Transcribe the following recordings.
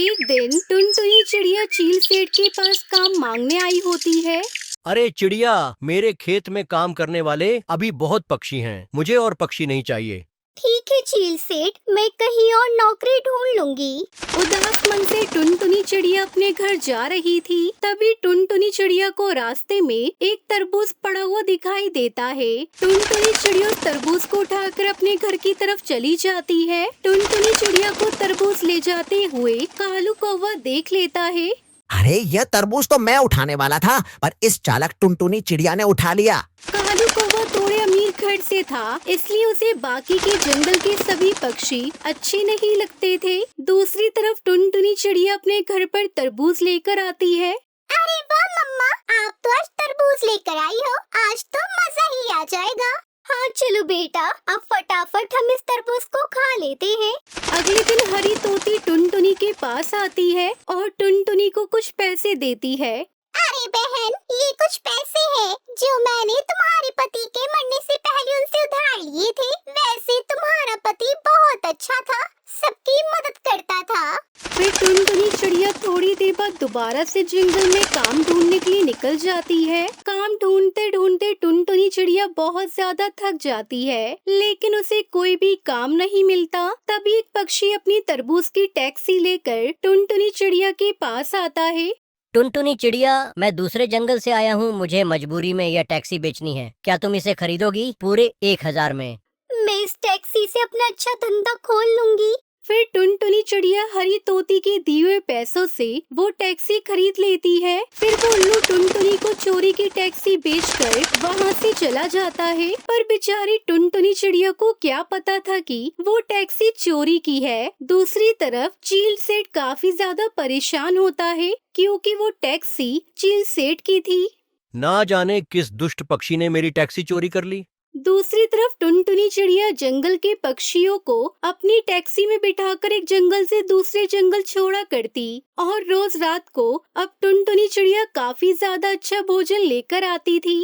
एक दिन टुनटुनी चिड़िया चील सेठ के पास काम मांगने आई होती है। अरे चिड़िया, मेरे खेत में काम करने वाले अभी बहुत पक्षी हैं, मुझे और पक्षी नहीं चाहिए। ठीक है चील सेठ, मैं कहीं और नौकरी ढूंढ लूंगी। उदास मन से टुनटुनी चिड़िया अपने घर जा रही थी। तभी टुनटुनी चिड़िया को रास्ते में एक तरबूज पड़ा हुआ दिखाई देता है। टुनटुनी चिड़िया उस तरबूज को उठाकर अपने घर की तरफ चली जाती है। टुनटुनी चिड़िया को तरबूज ले जाते हुए कालू कौवा देख लेता है। अरे यह तरबूज तो मैं उठाने वाला था, पर इस चालाक टुनटुनी चिड़िया ने उठा लिया। कालू कौवा थोड़े अमीर घर से था, इसलिए उसे बाकी के जंगल के सभी पक्षी अच्छे नहीं लगते थे। दूसरी तरफ टुनटुनी चिड़िया अपने घर पर तरबूज लेकर आती है। अरे वाह मम्मा, आप तो आज तरबूज लेकर आई हो, आज तो मजा ही आ जाएगा। हाँ चलो बेटा, अब फटाफट हम इस तरबूज को खा लेते हैं। अगले दिन हरी तोती टुनटुनी के पास आती है और टुनटुनी को कुछ पैसे देती है। अरे बहन, ये कुछ पैसे हैं जो मैंने तुम्हारे पति के मरने से पहले उनसे उधार लिए थे। वैसे तुम्हारा पति बहुत अच्छा था, सबकी मदद करता था। फिर टुनटुनी चिड़िया थोड़ी देर बाद दोबारा से जंगल में काम ढूंढने के लिए निकल जाती है। काम ढूंढते ढूंढते टुनटुनी चिड़िया बहुत ज्यादा थक जाती है, लेकिन उसे कोई भी काम नहीं मिलता। तभी एक पक्षी अपनी तरबूज की टैक्सी लेकर टुनटुनी चिड़िया के पास आता है। टुनटुनी चिड़िया, मैं दूसरे जंगल से आया हूँ, मुझे मजबूरी में यह टैक्सी बेचनी है। क्या तुम इसे खरीदोगी? पूरे 1000 में। मैं इस टैक्सी से अपना अच्छा धंधा खोल लूंगी। फिर टुनटुनी चिड़िया हरी तोती के दिए हुए पैसों से वो टैक्सी खरीद लेती है। फिर वो उल्लू टुनटुनी को चोरी की टैक्सी बेचकर वहाँ से चला जाता है। पर बेचारी टुनटुनी चिड़िया को क्या पता था कि वो टैक्सी चोरी की है। दूसरी तरफ चील सेठ काफी ज्यादा परेशान होता है, क्योंकि वो टैक्सी चील सेठ की थी। ना जाने किस दुष्ट पक्षी ने मेरी टैक्सी चोरी कर ली। दूसरी तरफ टुनटुनी चिड़िया जंगल के पक्षियों को अपनी टैक्सी में बिठाकर एक जंगल से दूसरे जंगल छोड़ा करती और रोज रात को अब टुनटुनी चिड़िया काफी ज्यादा अच्छा भोजन लेकर आती थी।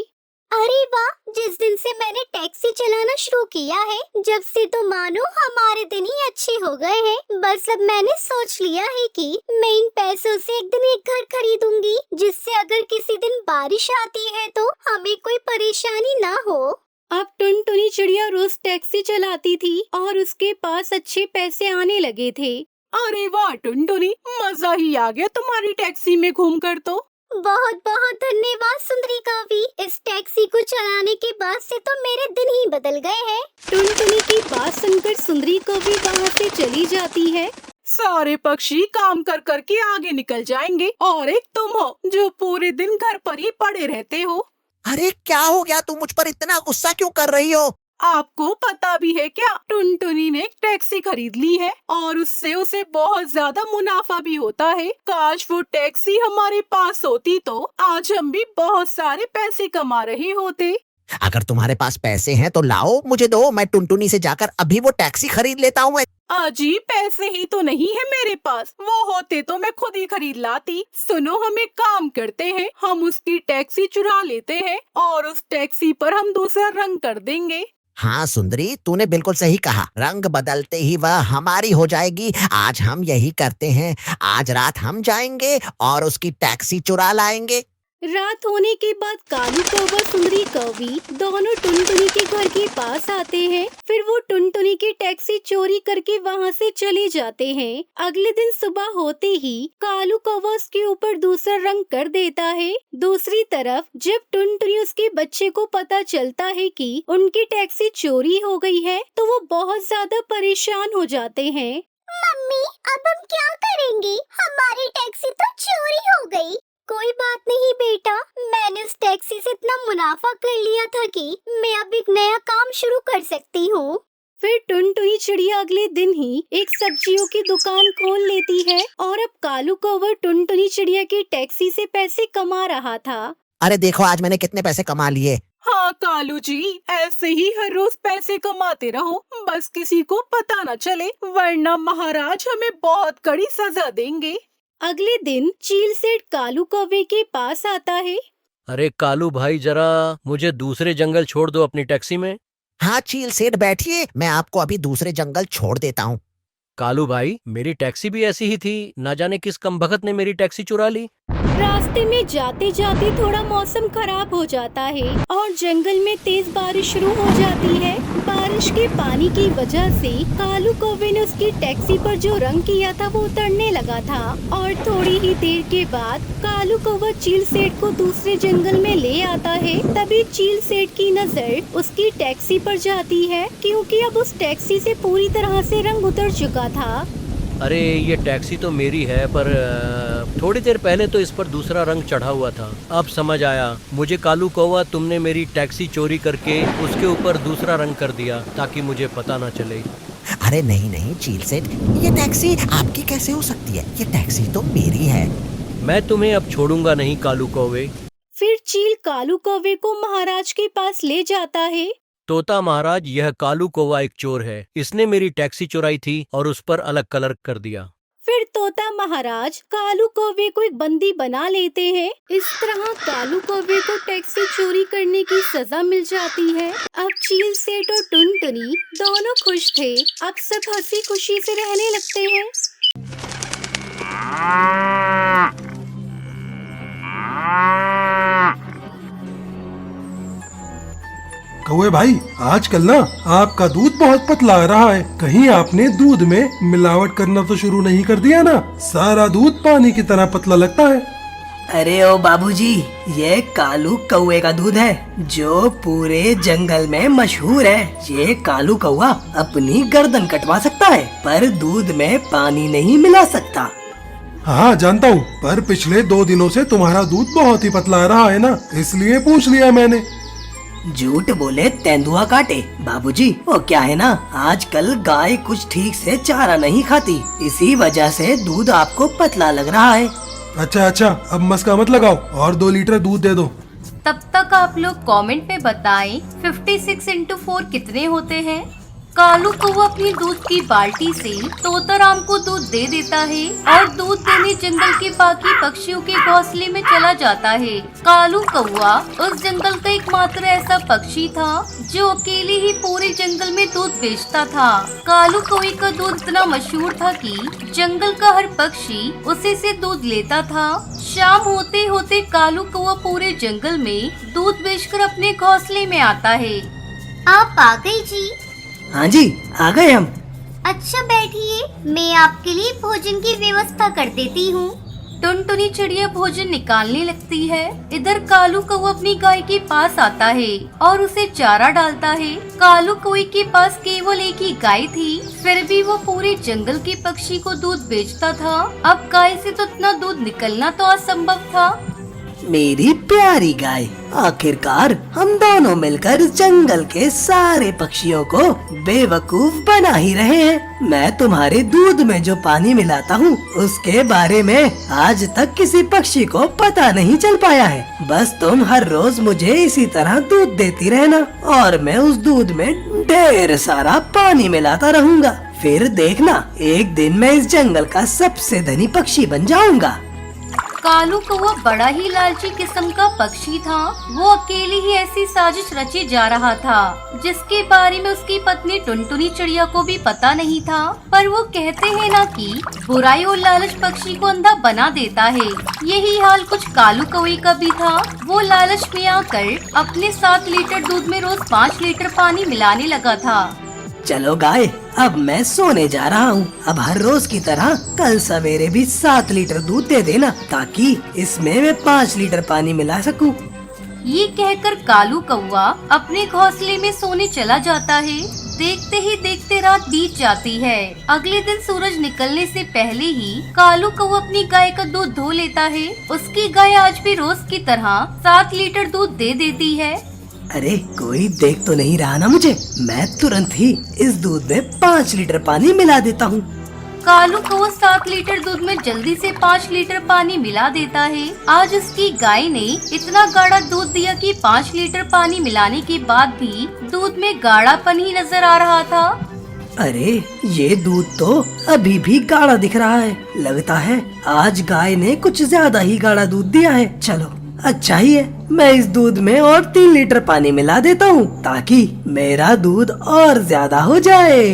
अरे वाह, जिस दिन से मैंने टैक्सी चलाना शुरू किया है, जब से तो मानो हमारे दिन ही अच्छे हो गए हैं। बस अब मैंने सोच लिया है कि मैं इन पैसों से एक दिन एक घर खरीदूंगी, जिससे अगर किसी दिन बारिश आती है तो हमें कोई परेशानी ना हो। अब टुनटुनी चिड़िया रोज टैक्सी चलाती थी और उसके पास अच्छे पैसे आने लगे थे। अरे वाह टुनटुनी, मजा ही आ गया तुम्हारी टैक्सी में घूमकर तो। बहुत बहुत धन्यवाद सुंदरी कवि, इस टैक्सी को चलाने के बाद से तो मेरे दिन ही बदल गए हैं। टुनटुनी की बात सुनकर सुंदरी कवि वहाँ से चली जाती है। सारे पक्षी काम कर कर के आगे निकल जाएंगे और एक तुम हो जो पूरे दिन घर पर ही पड़े रहते हो। अरे क्या हो गया, तुम मुझ पर इतना गुस्सा क्यों कर रही हो? आपको पता भी है क्या, टुनटुनी ने एक टैक्सी खरीद ली है और उससे उसे बहुत ज्यादा मुनाफा भी होता है। काश वो टैक्सी हमारे पास होती तो आज हम भी बहुत सारे पैसे कमा रहे होते। अगर तुम्हारे पास पैसे हैं तो लाओ, मुझे दो, मैं टुनटुनी से जाकर अभी वो टैक्सी खरीद लेता हूँ। अजी पैसे ही तो नहीं है मेरे पास, वो होते तो मैं खुद ही खरीद लाती। सुनो, हम एक काम करते हैं, हम उसकी टैक्सी चुरा लेते हैं और उस टैक्सी पर हम दूसरा रंग कर देंगे। हाँ सुंदरी, तूने बिल्कुल सही कहा, रंग बदलते ही वह हमारी हो जाएगी। आज हम यही करते हैं, आज रात हम जाएंगे और उसकी टैक्सी चुरा लाएंगे। रात होने के बाद कालू कौवा सुंदरी कौवी दोनों टुनटुनी के घर के पास आते हैं। फिर वो टुनटुनी की टैक्सी चोरी करके वहाँ से चले जाते हैं। अगले दिन सुबह होते ही कालू कौवा उसके ऊपर दूसरा रंग कर देता है। दूसरी तरफ जब टुनटुनी उसके बच्चे को पता चलता है कि उनकी टैक्सी चोरी हो गई है, तो वो बहुत ज्यादा परेशान हो जाते हैं। मम्मी, अब हम क्या करेंगे? हमारी टैक्सी तो चोरी हो गई। कोई बात नहीं बेटा, मैंने उस टैक्सी से इतना मुनाफा कर लिया था कि मैं अब एक नया काम शुरू कर सकती हूँ। फिर टुनटुनी चिड़िया अगले दिन ही एक सब्जियों की दुकान खोल लेती है और अब कालू कौवा टुनटुनी चिड़िया की टैक्सी से पैसे कमा रहा था। अरे देखो आज मैंने कितने पैसे कमा लिए। हाँ कालू जी, ऐसे ही हर रोज पैसे कमाते रहो, बस किसी को पता न चले, वरना महाराज हमें बहुत कड़ी सजा देंगे। अगले दिन चील सेठ कालू कौवे के पास आता है। अरे कालू भाई, जरा मुझे दूसरे जंगल छोड़ दो अपनी टैक्सी में। हाँ चील सेठ बैठिए, मैं आपको अभी दूसरे जंगल छोड़ देता हूँ। कालू भाई, मेरी टैक्सी भी ऐसी ही थी। ना जाने किस कमबख्त ने मेरी टैक्सी चुरा ली। रास्ते में जाते जाते थोड़ा मौसम खराब हो जाता है और जंगल में तेज बारिश शुरू हो जाती है। बारिश के पानी की वजह से कालू कौवे ने उसकी टैक्सी पर जो रंग किया था वो उतरने लगा था और थोड़ी ही देर के बाद कालू कौवा चील सेठ को दूसरे जंगल में ले आता है। तभी चील सेठ की नजर उसकी टैक्सी पर जाती है क्योंकि अब उस टैक्सी से पूरी तरह से रंग उतर चुका था। अरे ये टैक्सी तो मेरी है, पर थोड़ी देर पहले तो इस पर दूसरा रंग चढ़ा हुआ था। अब समझ आया मुझे। कालू कौवा, तुमने मेरी टैक्सी चोरी करके उसके ऊपर दूसरा रंग कर दिया ताकि मुझे पता ना चले। अरे नहीं नहीं चील सेठ, ये टैक्सी आपकी कैसे हो सकती है? ये टैक्सी तो मेरी है। मैं तुम्हें अब छोड़ूंगा नहीं कालू कौवे। फिर चील कालू कौवे को महाराज के पास ले जाता है। तोता महाराज, यह कालू कौवा एक चोर है। इसने मेरी टैक्सी चुराई थी और उस पर अलग कलर कर दिया। फिर तोता महाराज कालू कौवे को एक बंदी बना लेते हैं। इस तरह कालू कौवे को टैक्सी चोरी करने की सजा मिल जाती है। अब चील सेठ और टुनटुनी दोनों खुश थे। अब सब हंसी खुशी से रहने लगते हैं। कौवे भाई, आजकल ना आपका दूध बहुत पतला आ रहा है। कहीं आपने दूध में मिलावट करना तो शुरू नहीं कर दिया ना? सारा दूध पानी की तरह पतला लगता है। अरे ओ बाबूजी, ये कालू कौवे का दूध है जो पूरे जंगल में मशहूर है। ये कालू कौवा अपनी गर्दन कटवा सकता है पर दूध में पानी नहीं मिला सकता। हाँ जानता हूँ, पर पिछले 2 दिनों से तुम्हारा दूध बहुत ही पतला आ रहा है ना, इसलिए पूछ लिया मैंने। झूठ बोले तेंदुआ काटे। बाबूजी, वो क्या है ना, आजकल गाय कुछ ठीक से चारा नहीं खाती, इसी वजह से दूध आपको पतला लग रहा है। अच्छा, अब मस्का मत लगाओ और 2 लीटर दूध दे दो। तब तक आप लोग कमेंट में बताएं 56 into 4 कितने होते हैं। कालू कौवा अपनी दूध की बाल्टी से तोताराम को दूध दे देता है और दूध देने जंगल के बाकी पक्षियों के घोंसले में चला जाता है। कालू कौवा उस जंगल का एकमात्र ऐसा पक्षी था जो अकेले ही पूरे जंगल में दूध बेचता था। कालू कौवे का दूध इतना मशहूर था कि जंगल का हर पक्षी उसी से दूध लेता था। शाम होते होते कालू कौवा पूरे जंगल में दूध बेचकर अपने घोंसले में आता है। आप आ गए जी? हाँ जी, आ गए हम। अच्छा बैठिए, मैं आपके लिए भोजन की व्यवस्था कर देती हूँ। टुनटुनी चिड़िया भोजन निकालने लगती है। इधर कालू कौवा अपनी गाय के पास आता है और उसे चारा डालता है। कालू कौवे के पास केवल एक ही गाय थी, फिर भी वो पूरे जंगल के पक्षी को दूध बेचता था। अब गाय से तो इतना दूध निकलना तो असंभव था। मेरी प्यारी गाय, आखिरकार हम दोनों मिलकर जंगल के सारे पक्षियों को बेवकूफ बना ही रहे हैं। मैं तुम्हारे दूध में जो पानी मिलाता हूँ उसके बारे में आज तक किसी पक्षी को पता नहीं चल पाया है। बस तुम हर रोज मुझे इसी तरह दूध देती रहना और मैं उस दूध में ढेर सारा पानी मिलाता रहूँगा। फिर देखना, एक दिन मैं इस जंगल का सबसे धनी पक्षी बन जाऊँगा। कालू कौवा बड़ा ही लालची किस्म का पक्षी था। वो अकेले ही ऐसी साजिश रचे जा रहा था जिसके बारे में उसकी पत्नी टुनटुनी चिड़िया को भी पता नहीं था। पर वो कहते हैं ना कि बुराई और लालच पक्षी को अंधा बना देता है। यही हाल कुछ कालू कौवे का भी था। वो लालच में आकर अपने 7 लीटर दूध में रोज 5 लीटर पानी मिलाने लगा था। चलो गाय, अब मैं सोने जा रहा हूँ। अब हर रोज की तरह कल सवेरे भी 7 लीटर दूध दे देना ताकि इसमें मैं 5 लीटर पानी मिला सकूँ। ये कहकर कालू कौवा अपने घोंसले में सोने चला जाता है। देखते ही देखते रात बीत जाती है। अगले दिन सूरज निकलने से पहले ही कालू कौवा अपनी गाय का दूध धो लेता है। उसकी गाय आज भी रोज की तरह 7 लीटर दूध दे देती है। अरे कोई देख तो नहीं रहा ना मुझे? मैं तुरंत ही इस दूध में 5 लीटर पानी मिला देता हूँ। कालू कौवा 7 लीटर दूध में जल्दी से 5 लीटर पानी मिला देता है। आज उसकी गाय ने इतना गाढ़ा दूध दिया कि 5 लीटर पानी मिलाने के बाद भी दूध में गाढ़ापन ही नजर आ रहा था। अरे ये दूध तो अभी भी गाढ़ा दिख रहा है। लगता है आज गाय ने कुछ ज्यादा ही गाढ़ा दूध दिया है। चलो अच्छा ही है, मैं इस दूध में और 3 लीटर पानी मिला देता हूँ ताकि मेरा दूध और ज्यादा हो जाए।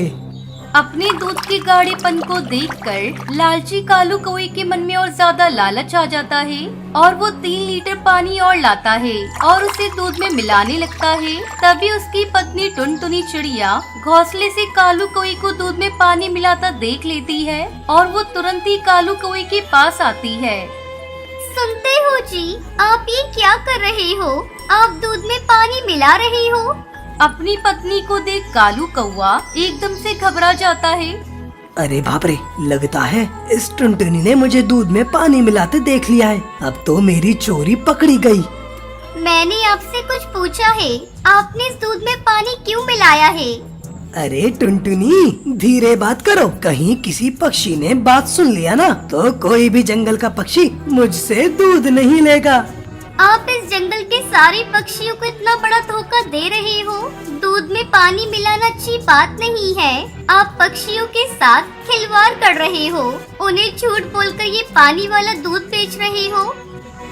अपने दूध के गाढ़ेपन को देखकर लालची कालू कौवे के मन में और ज्यादा लालच आ जाता है और वो 3 लीटर पानी और लाता है और उसे दूध में मिलाने लगता है। तभी उसकी पत्नी टुनटुनी चिड़िया घोंसले से कालू कौवे को दूध में पानी मिलाता देख लेती है और वो तुरंत ही कालू कौवे के पास आती है। सुनते हो जी, आप ये क्या कर रहे हो? आप दूध में पानी मिला रहे हो? अपनी पत्नी को देख कालू कौवा एकदम से घबरा जाता है। अरे बाप रे, लगता है इस टुनटुनी ने मुझे दूध में पानी मिलाते देख लिया है। अब तो मेरी चोरी पकड़ी गई। मैंने आपसे कुछ पूछा है, आपने इस दूध में पानी क्यों मिलाया है? अरे टुनटुनी, धीरे बात करो, कहीं किसी पक्षी ने बात सुन लिया ना तो कोई भी जंगल का पक्षी मुझसे दूध नहीं लेगा। आप इस जंगल के सारे पक्षियों को इतना बड़ा धोखा दे रहे हो। दूध में पानी मिलाना अच्छी बात नहीं है। आप पक्षियों के साथ खिलवाड़ कर रहे हो, उन्हें झूठ बोलकर ये पानी वाला दूध बेच रहे हो।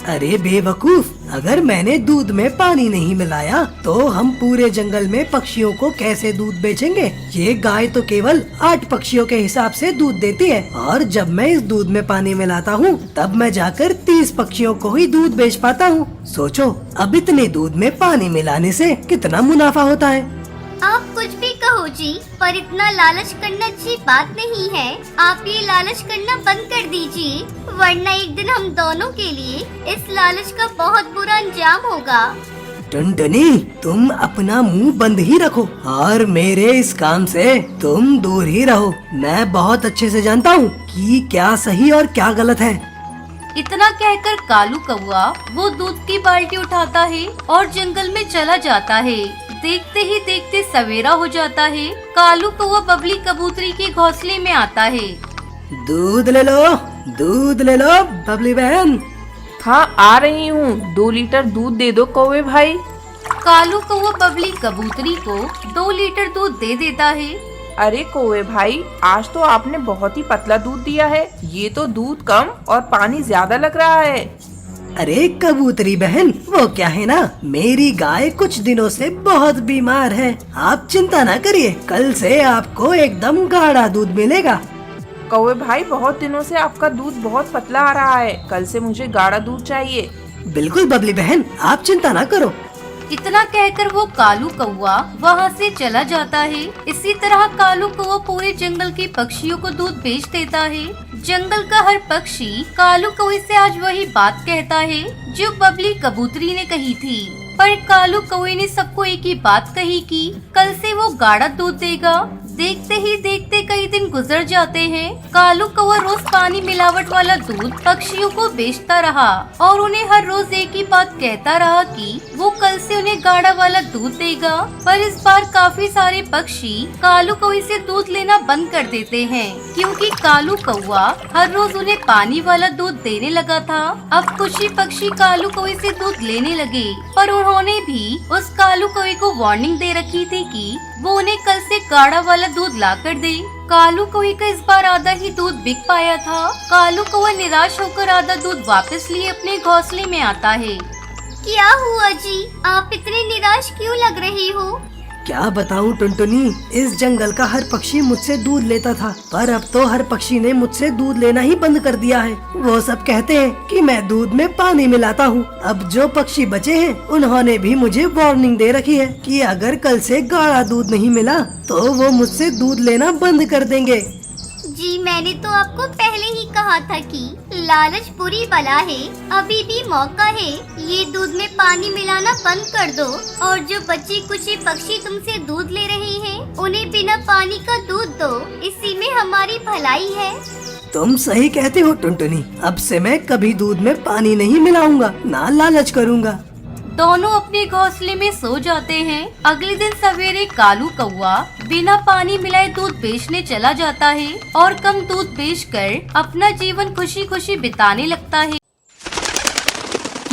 अरे बेवकूफ, अगर मैंने दूध में पानी नहीं मिलाया तो हम पूरे जंगल में पक्षियों को कैसे दूध बेचेंगे? ये गाय तो केवल 8 पक्षियों के हिसाब से दूध देती है और जब मैं इस दूध में पानी मिलाता हूँ तब मैं जाकर 30 पक्षियों को ही दूध बेच पाता हूँ। सोचो, अब इतने दूध में पानी मिलाने से कितना मुनाफा होता है। आप कुछ भी कहो जी, पर इतना लालच करना अच्छी बात नहीं है। आप ये लालच करना बंद कर दीजिए, वरना एक दिन हम दोनों के लिए इस लालच का बहुत बुरा अंजाम होगा। टुनटुनी, तुम अपना मुंह बंद ही रखो और मेरे इस काम से तुम दूर ही रहो। मैं बहुत अच्छे से जानता हूँ कि क्या सही और क्या गलत है। इतना कहकर कालू कौवा वो दूध की बाल्टी उठाता है और जंगल में चला जाता है। देखते ही देखते सवेरा हो जाता है। कालू कौवा बबली कबूतरी के घोंसले में आता है। दूध ले लो, दूध ले लो बबली बहन। हाँ, आ रही हूँ। 2 लीटर दूध दे दो कौवे भाई। कालू कौवा बबली कबूतरी को 2 लीटर दूध दे देता है। अरे कौवे भाई, आज तो आपने बहुत ही पतला दूध दिया है। ये तो दूध कम और पानी ज्यादा लग रहा है। अरे कबूतरी बहन, वो क्या है ना, मेरी गाय कुछ दिनों से बहुत बीमार है। आप चिंता ना करिए, कल से आपको एकदम गाढ़ा दूध मिलेगा। कौवे भाई, बहुत दिनों से आपका दूध बहुत पतला आ रहा है। कल से मुझे गाढ़ा दूध चाहिए। बिल्कुल बबली बहन, आप चिंता ना करो। इतना कहकर वो कालू कौवा वहाँ से चला जाता है। इसी तरह कालू कौवा पूरे जंगल के पक्षियों को दूध बेच देता है। जंगल का हर पक्षी कालू कौवे से आज वही बात कहता है जो बबली कबूतरी ने कही थी। पर कालू कौवे ने सबको एक ही बात कही कि कल से वो गाढ़ा दूध देगा। देखते ही देखते कई दिन गुजर जाते हैं। कालू कौवा रोज पानी मिलावट वाला दूध पक्षियों को बेचता रहा और उन्हें हर रोज एक ही बात कहता रहा कि वो कल से उन्हें गाढ़ा वाला दूध देगा। पर इस बार काफी सारे पक्षी कालू कौवे से दूध लेना बंद कर देते हैं, क्योंकि कालू कौवा हर रोज उन्हें पानी वाला दूध देने लगा था। अब कुछ ही पक्षी कालू कौवे से दूध लेने लगे, पर उन्होंने भी उस कालू कौवे को वार्निंग दे रखी थी कि वो उन्हें कल से गाढ़ा वाला दूध ला कर दे। कालू कौवे का इस बार आधा ही दूध बिक पाया था। कालू कौवा निराश होकर आधा दूध वापस लिए अपने घोंसले में आता है। क्या हुआ जी, आप इतने निराश क्यों लग रहे हो? क्या बताऊं टुनटुनी, इस जंगल का हर पक्षी मुझसे दूध लेता था, पर अब तो हर पक्षी ने मुझसे दूध लेना ही बंद कर दिया है। वो सब कहते हैं कि मैं दूध में पानी मिलाता हूँ। अब जो पक्षी बचे हैं उन्होंने भी मुझे वार्निंग दे रखी है कि अगर कल से गाढ़ा दूध नहीं मिला तो वो मुझसे दूध लेना बंद कर देंगे। जी, मैंने तो आपको पहले ही कहा था कि लालच बुरी बला है। अभी भी मौका है, ये दूध में पानी मिलाना बंद कर दो और जो बच्चे कुछ पक्षी तुमसे दूध ले रहे हैं उन्हें बिना पानी का दूध दो। इसी में हमारी भलाई है। तुम सही कहते हो टुनटुनी, अब से मैं कभी दूध में पानी नहीं मिलाऊंगा, ना लालच करूंगा। दोनों अपने घोंसले में सो जाते हैं। अगले दिन सवेरे कालू कौवा बिना पानी मिलाए दूध बेचने चला जाता है और कम दूध बेचकर अपना जीवन खुशी खुशी बिताने लगता है।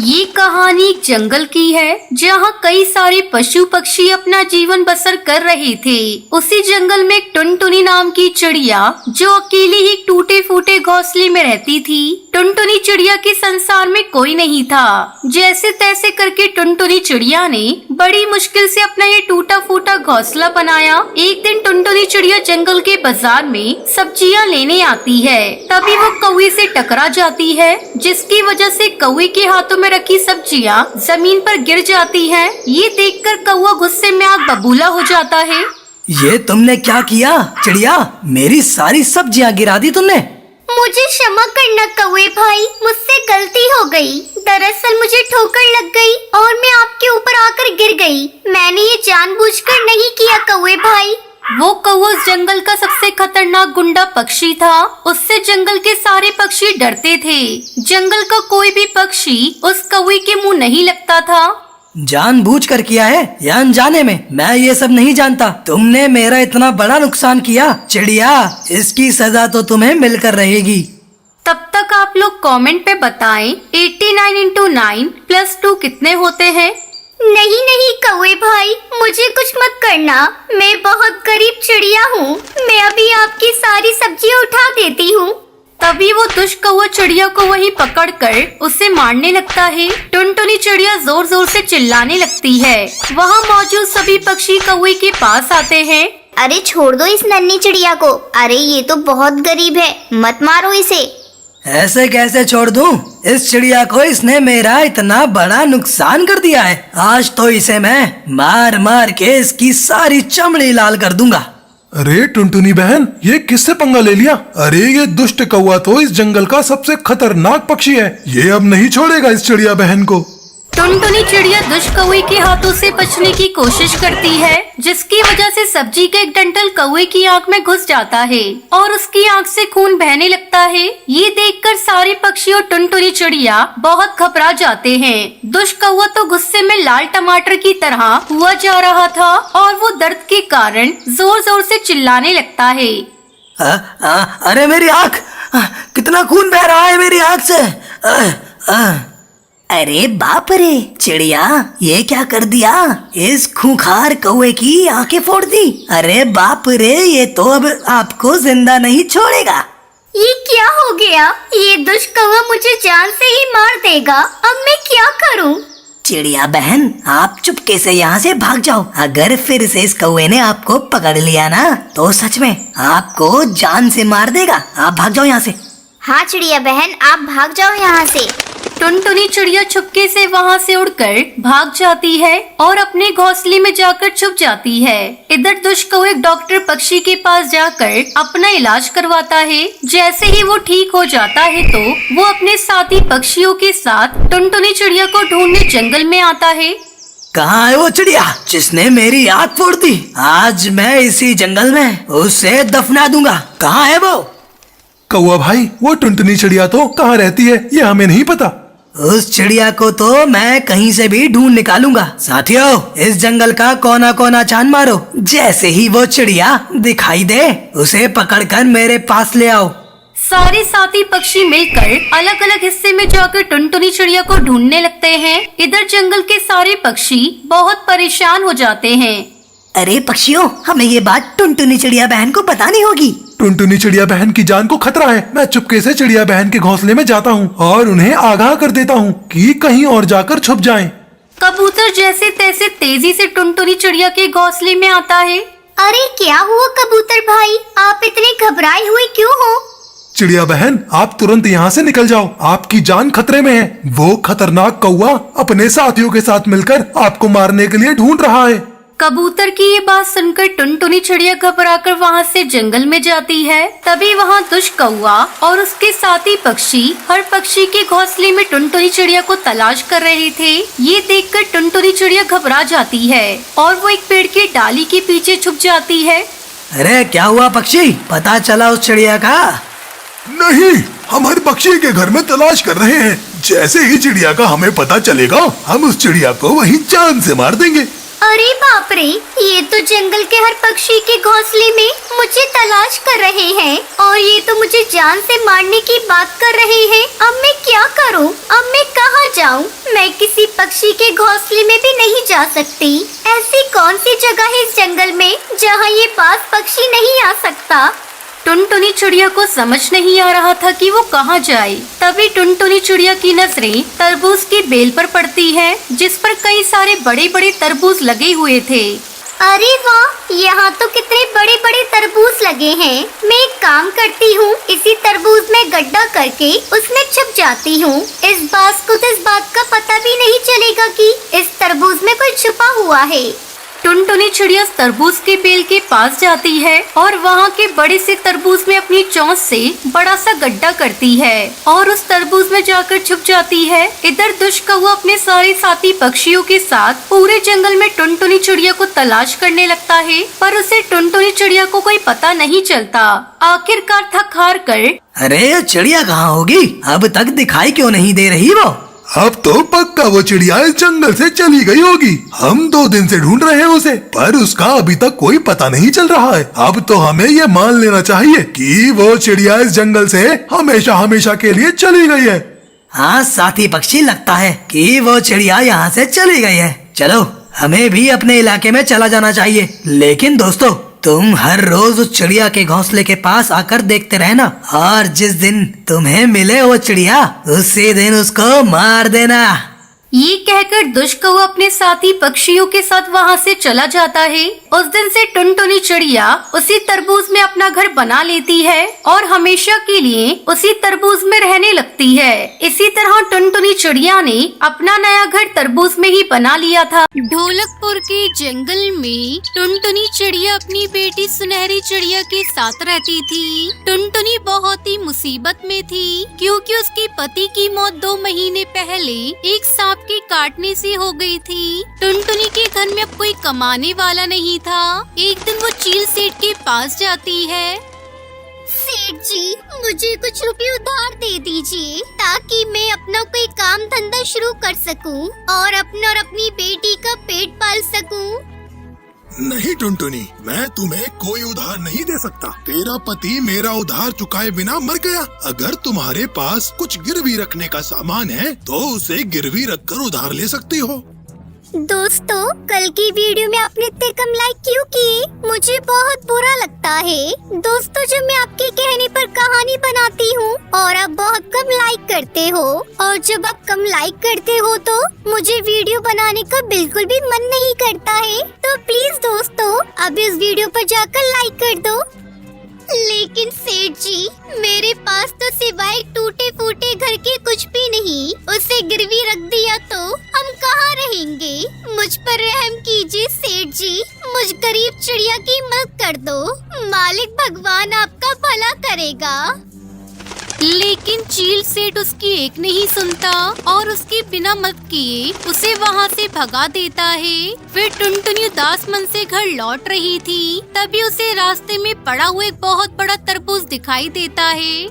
ये कहानी एक जंगल की है जहाँ कई सारे पशु पक्षी अपना जीवन बसर कर रहे थे। उसी जंगल में एक टुनटुनी नाम की चिड़िया जो अकेली ही टूटे फूटे घोंसले में रहती थी। टुनटुनी चिड़िया के संसार में कोई नहीं था। जैसे तैसे करके टुनटुनी चिड़िया ने बड़ी मुश्किल से अपना ये टूटा फूटा घोंसला बनाया। एक दिन टुनटुनी चिड़िया जंगल के बाजार में सब्जियां लेने आती है। तभी वो कौवे से टकरा जाती है, जिसकी वजह से कौवे के हाथों में रखी सब्जियां जमीन पर गिर जाती हैं। ये देखकर कौवा गुस्से में आग बबूला हो जाता है। ये तुमने क्या किया चिड़िया? मेरी सारी सब्जियां गिरा दी तुमने। मुझे क्षमा करना कौवे भाई, मुझसे गलती हो गई। दरअसल मुझे ठोकर लग गई और मैं आपके ऊपर आकर गिर गई। मैंने ये जानबूझकर नहीं किया कौवे भाई। वो कौवा उस जंगल का सबसे खतरनाक गुंडा पक्षी था। उससे जंगल के सारे पक्षी डरते थे। जंगल का कोई भी पक्षी उस कौवे के मुंह नहीं लगता था। जानबूझकर किया है या अनजाने में, मैं ये सब नहीं जानता। तुमने मेरा इतना बड़ा नुकसान किया चिड़िया, इसकी सजा तो तुम्हें मिलकर रहेगी। तब तक आप लोग कमेंट पे बताएं 89 into 9 + 2 कितने होते हैं। नहीं नहीं कौवे भाई, मुझे कुछ मत करना। मैं बहुत गरीब चिड़िया हूँ। मैं अभी आपकी सारी सब्जियाँ उठा देती हूँ। तभी वो दुष्ट कौवा चिड़िया को वहीं पकड़कर उसे मारने लगता है। टुनटुनी चिड़िया जोर जोर से चिल्लाने लगती है। वहाँ मौजूद सभी पक्षी कौवे के पास आते हैं। अरे छोड़ दो इस नन्ही चिड़िया को। अरे ये तो बहुत गरीब है, मत मारो इसे। ऐसे कैसे छोड़ दूं? इस चिड़िया को इसने मेरा इतना बड़ा नुकसान कर दिया है। आज तो इसे मैं मार मार के इसकी सारी चमड़ी लाल कर दूंगा। अरे टुनटुनी बहन, ये किससे पंगा ले लिया? अरे ये दुष्ट कौवा तो इस जंगल का सबसे खतरनाक पक्षी है। ये अब नहीं छोड़ेगा इस चिड़िया बहन को। टुनटुनी चिड़िया दुष्ट कौवे के हाथों से बचने की कोशिश करती है, जिसकी वजह से सब्जी का एक डंठल कौवे की आंख में घुस जाता है और उसकी आंख से खून बहने लगता है। ये देखकर सारे पक्षी और टुनटुनी चिड़िया बहुत घबरा जाते हैं। दुष्ट कौवा तो गुस्से में लाल टमाटर की तरह हुआ जा रहा था और वो दर्द के कारण जोर जोर से चिल्लाने लगता है। अरे मेरी आंख, कितना खून बह रहा है मेरी आंख से। अरे बाप रे चिड़िया, ये क्या कर दिया? इस खूंखार कौवे की आंखें फोड़ दी। अरे बाप रे, ये तो अब आपको जिंदा नहीं छोड़ेगा। ये क्या हो गया? ये दुष्ट कौवा मुझे जान से ही मार देगा। अब मैं क्या करूं? चिड़िया बहन, आप चुपके से यहाँ से भाग जाओ। अगर फिर से इस कौवे ने आपको पकड़ लिया ना, तो सच में आपको जान से मार देगा। आप भाग जाओ यहाँ से। हाँ चिड़िया बहन, आप भाग जाओ यहाँ से। टुनटुनी चिड़िया चुपके से वहाँ से उड़कर भाग जाती है और अपने घोंसले में जाकर छुप जाती है। इधर दुष्ट कौवा एक डॉक्टर पक्षी के पास जाकर अपना इलाज करवाता है। जैसे ही वो ठीक हो जाता है तो वो अपने साथी पक्षियों के साथ टुनटुनी चिड़िया को ढूंढने जंगल में आता है। कहाँ है वो चिड़िया जिसने मेरी आँख फोड़ दी? आज मैं इसी जंगल में उसे दफना दूंगा। कहाँ है वो? कौवा भाई, वो टुनटुनी चिड़िया तो कहाँ रहती है ये हमें नहीं पता। उस चिड़िया को तो मैं कहीं से भी ढूंढ निकालूंगा। साथियों, इस जंगल का कोना कोना छान मारो। जैसे ही वो चिड़िया दिखाई दे, उसे पकड़कर मेरे पास ले आओ। सारे साथी पक्षी मिलकर अलग अलग हिस्से में जाकर टुनटुनी चिड़िया को ढूंढने लगते हैं। इधर जंगल के सारे पक्षी बहुत परेशान हो जाते हैं। अरे पक्षियों, हमें ये बात टुनटुनी चिड़िया बहन को बतानी होगी। टुनटुनी चिड़िया बहन की जान को खतरा है। मैं चुपके से चिड़िया बहन के घोंसले में जाता हूँ और उन्हें आगाह कर देता हूँ कि कहीं और जाकर छुप जाएं। कबूतर जैसे तैसे तेजी से टुनटुनी चिड़िया के घोंसले में आता है। अरे क्या हुआ कबूतर भाई, आप इतने घबराए हुए क्यों हो? चिड़िया बहन, आप तुरंत यहाँ से निकल जाओ, आपकी जान खतरे में है। वो खतरनाक कौवा अपने साथियों के साथ मिलकर आपको मारने के लिए ढूंढ रहा है। कबूतर की ये बात सुनकर टुनटुनी चिड़िया घबराकर वहाँ से जंगल में जाती है। तभी वहाँ दुष्ट कौवा और उसके साथी पक्षी हर पक्षी के घोंसले में टुनटुनी चिड़िया को तलाश कर रहे थे। ये देखकर टुनटुनी चिड़िया घबरा जाती है और वो एक पेड़ की डाली के पीछे छुप जाती है। अरे क्या हुआ पक्षी, पता चला उस चिड़िया का? नहीं, हम हर पक्षी के घर में तलाश कर रहे हैं। जैसे ही चिड़िया का हमें पता चलेगा, हम उस चिड़िया को वहीं जान से मार देंगे। अरे बाप रे, ये तो जंगल के हर पक्षी के घोंसले में मुझे तलाश कर रहे हैं और ये तो मुझे जान से मारने की बात कर रहे हैं। अब मैं क्या करूं? अब मैं कहां जाऊं? मैं किसी पक्षी के घोंसले में भी नहीं जा सकती। ऐसी कौन सी जगह है इस जंगल में जहां ये पास पक्षी नहीं आ सकता? टुनटुनी चिड़िया को समझ नहीं आ रहा था कि वो कहाँ जाए। तभी टुनटुनी चिड़िया की नजरें तरबूज की बेल पर पड़ती है, जिस पर कई सारे बड़े बड़े तरबूज लगे हुए थे। अरे वाह, यहाँ तो कितने बड़े बड़े तरबूज लगे हैं। मैं एक काम करती हूँ, इसी तरबूज में गड्ढा करके उसमें छुप जाती हूँ। इस बास को तो इस बात का पता भी नहीं चलेगा कि इस तरबूज में कोई छुपा हुआ है। टुनटुनी चिड़िया तरबूज के बेल के पास जाती है और वहाँ के बड़े से तरबूज में अपनी चोंच से बड़ा सा गड्ढा करती है और उस तरबूज में जाकर छुप जाती है। इधर दुष्ट कौवा अपने सारे साथी पक्षियों के साथ पूरे जंगल में टुनटुनी चिड़िया को तलाश करने लगता है, पर उसे टुनटुनी चिड़िया को कोई पता नहीं चलता। आखिरकार थक हार कर अरे चिड़िया कहाँ होगी? अब तक दिखाई क्यों नहीं दे रही वो? अब तो पक्का वो चिड़िया इस जंगल से चली गई होगी। हम 2 दिन से ढूंढ रहे हैं उसे, पर उसका अभी तक कोई पता नहीं चल रहा है। अब तो हमें ये मान लेना चाहिए कि वो चिड़िया इस जंगल से हमेशा हमेशा के लिए चली गई है। हाँ साथी पक्षी, लगता है कि वो चिड़िया यहाँ से चली गई है। चलो हमें भी अपने इलाके में चला जाना चाहिए। लेकिन दोस्तों, तुम हर रोज उस चिड़िया के घोंसले के पास आकर देखते रहना, और जिस दिन तुम्हें मिले वो चिड़िया उसी दिन उसको मार देना। ये कहकर दुष्ट कौवा अपने साथी पक्षियों के साथ वहाँ से चला जाता है। उस दिन से टुनटुनी चिड़िया उसी तरबूज में अपना घर बना लेती है और हमेशा के लिए उसी तरबूज में रहने लगती है। इसी तरह टुनटुनी चिड़िया ने अपना नया घर तरबूज में ही बना लिया था। ढोलकपुर के जंगल में टुनटुनी चिड़िया अपनी बेटी सुनहरी चिड़िया के साथ रहती थी। टुनटुनी बहुत ही मुसीबत में थी, क्योंकि उसके पति की मौत 2 महीने पहले एक सांप के काटने से हो गई थी। टुनटुनी के घर में अब कोई कमाने वाला नहीं था। एक दिन वो चील सेठ के पास जाती है। सेठ जी, मुझे कुछ रुपए उधार दे दीजिए ताकि मैं अपना कोई काम धंधा शुरू कर सकूं और अपना और अपनी बेटी का पेट पाल सकूं। नहीं टुनटुनी, मैं तुम्हें कोई उधार नहीं दे सकता। तेरा पति मेरा उधार चुकाए बिना मर गया। अगर तुम्हारे पास कुछ गिरवी रखने का सामान है तो उसे गिरवी रखकर उधार ले सकती हो। दोस्तों, कल की वीडियो में आपने इतने कम लाइक क्यों किए? मुझे बहुत बुरा लगता है। दोस्तों, जब मैं आपके कहने पर कहानी बनाती हूँ और आप बहुत कम लाइक करते हो, और जब आप कम लाइक करते हो तो मुझे वीडियो बनाने का बिल्कुल भी मन नहीं करता है। तो प्लीज दोस्तों, अब इस वीडियो पर जाकर लाइक कर दो। लेकिन सेठ जी, मेरे पास तो सिवाय टूटे फूटे घर के कुछ भी नहीं। उसे गिरवी रख दिया तो हम कहाँ रहेंगे? मुझ पर रहम कीजिए सेठ जी, मुझ गरीब चिड़िया की मदद कर दो। मालिक भगवान आपका भला करेगा। लेकिन चील सेठ उसकी एक नहीं सुनता और उसके बिना मदद किए उसे वहाँ से भगा देता है। फिर टुनटुनी उदास मन से घर लौट रही थी, तभी उसे रास्ते में पड़ा हुआ एक बहुत बड़ा तरबूज दिखाई देता है।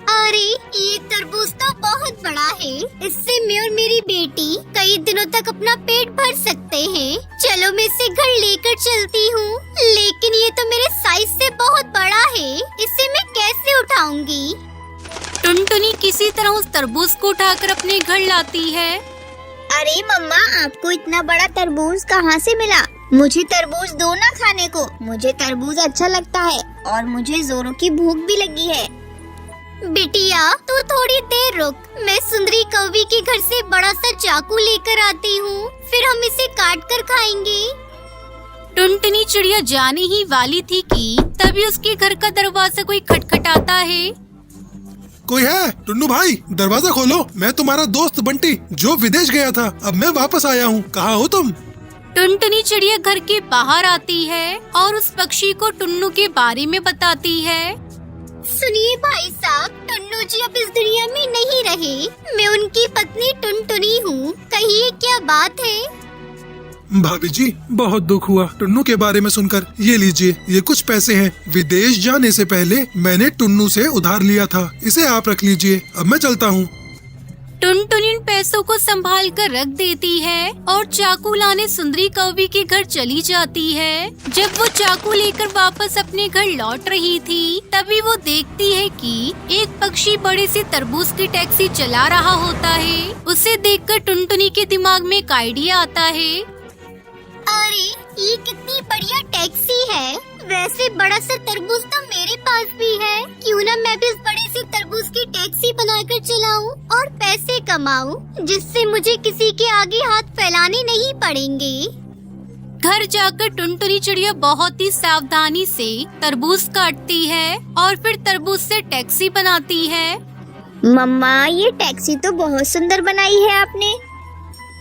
अरे, ये तरबूज तो बहुत बड़ा है। इससे मैं और मेरी बेटी कई दिनों तक अपना पेट भर सकते हैं। चलो मैं इसे घर लेकर चलती हूँ। लेकिन ये तो मेरे साइज से बहुत बड़ा है, इसे मैं कैसे उठाऊंगी? टुनटुनी किसी तरह उस तरबूज को उठाकर अपने घर लाती है। अरे मम्मा, आपको इतना बड़ा तरबूज कहाँ से मिला? मुझे तरबूज दो ना खाने को। मुझे तरबूज अच्छा लगता है और मुझे जोरों की भूख भी लगी है। बिटिया, तू थोड़ी देर रुक, मैं सुंदरी कौवी के घर से बड़ा सा चाकू लेकर आती हूँ, फिर हम इसे काट कर खाएंगे। टुनटुनी चिड़िया जाने ही वाली थी कि तभी उसके घर का दरवाजा कोई खटखटाता है। कोई है? टुन्नू भाई, दरवाजा खोलो। मैं तुम्हारा दोस्त बंटी जो विदेश गया था, अब मैं वापस आया हूँ। कहाँ हो तुम? टुनटुनी चिड़िया घर के बाहर आती है और उस पक्षी को टुन्नू के बारे में बताती है। सुनिए भाई साहब, टुन्नू जी अब इस दुनिया में नहीं रहे। मैं उनकी पत्नी टुनटुनी हूँ। कहिए क्या बात है? भाभी जी, बहुत दुख हुआ टुन्नू के बारे में सुनकर। ये लीजिए, ये कुछ पैसे हैं। विदेश जाने से पहले मैंने टुन्नू से उधार लिया था, इसे आप रख लीजिए। अब मैं चलता हूँ। टुनटुनी इन पैसों को संभाल कर रख देती है और चाकू लाने सुंदरी कौवी के घर चली जाती है। जब वो चाकू लेकर वापस अपने घर लौट रही थी, तभी वो देखती है कि एक पक्षी बड़े से तरबूज की टैक्सी चला रहा होता है। उसे देखकर टुनटुनी के दिमाग में एक आइडिया आता है। अरे, ये कितनी बढ़िया टैक्सी है। वैसे बड़ा सा तरबूज तो मेरे पास भी है, क्यों ना मैं भी इस बड़े से तरबूज की टैक्सी बनाकर चलाऊं और पैसे कमाऊं, जिससे मुझे किसी के आगे हाथ फैलाने नहीं पड़ेंगे। घर जाकर टुनटुनी चिड़िया बहुत ही सावधानी से तरबूज काटती है और फिर तरबूज से टैक्सी बनाती है। मम्मा, ये टैक्सी तो बहुत सुंदर बनाई है आपने।